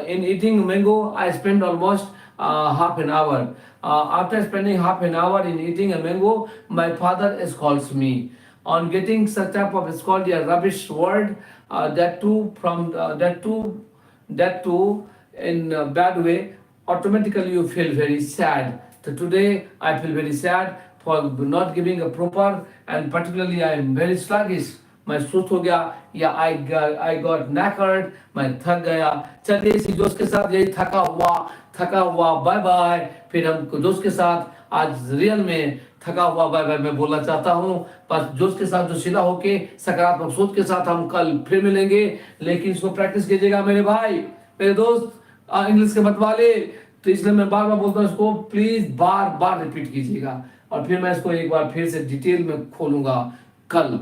A: in eating mango I spend almost half an hour. After spending half an hour in eating a mango, my father scolds me. On getting such type of scold a rubbish word, that too in a bad way, automatically you feel very sad. So today I feel very sad for not giving a proper, and particularly I am very sluggish. मैं सुस्त हो गया, या I got knackered, मैं थक गया। चलिए इसी जोश के साथ, यही थका हुआ बाय बाय। फिर हम जोश के साथ आज रियल में थका हुआ बाय बाय मैं बोलना चाहता हूँ। बस जोश के साथ, जो सीधा होके सकारात्मक सोच के साथ हम कल फिर मिलेंगे। लेकिन इसको प्रैक्टिस कीजिएगा मेरे भाई, मेरे दोस्त, इंग्लिश के मत वाले। तो इसलिए मैं बार बार बोलता हूँ, इसको प्लीज बार बार रिपीट कीजिएगा। और फिर मैं इसको एक बार फिर से डिटेल में खोलूंगा कल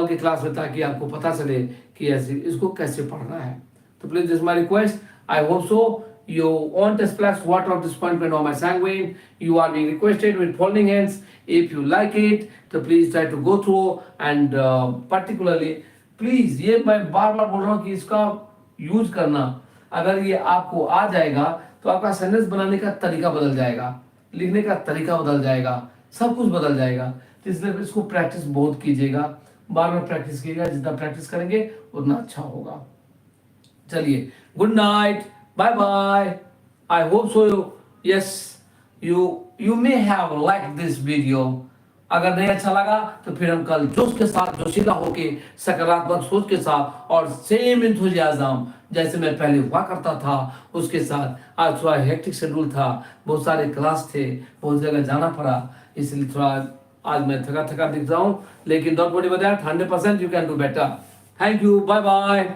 A: की क्लास में, ताकि आपको पता चले कि ऐसे इसको कैसे पढ़ना है। तो please, this my request, I hope so you won't splash water of disappointment on my sanguine. You are being requested with folding hands. If you like it, तो please try to go through, and particularly please, ये मैं बार बार बोल रहा हूँ कि इसका use करना, अगर ये आपको आ जाएगा तो आपका सेंटेंस बनाने का तरीका बदल जाएगा, लिखने का तरीका बदल जाएगा, सब कुछ बदल जाएगा। तो इसलिए इसको प्रैक्टिस बहुत कीजिएगा, बार बार प्रैक्टिस कीजिएगा। जितना प्रैक्टिस करेंगे उतना अच्छा होगा। चलिए, good night, bye bye। I hope so, yes, you may have liked this video। अगर नहीं अच्छा लगा तो फिर हम कल जोश के साथ, जोशीला होके, सकारात्मक सोच के साथ और सेम इंथुजियाज्म जैसे मैं पहले हुआ करता था उसके साथ। आज थोड़ा हेक्टिक शेड्यूल था, बहुत सारे क्लास थे, बहुत जगह जाना पड़ा, इसलिए थोड़ा आज मैं थका दिख रहा हूँ। लेकिन don't worry about that, 100% you can do better. Thank you, bye bye.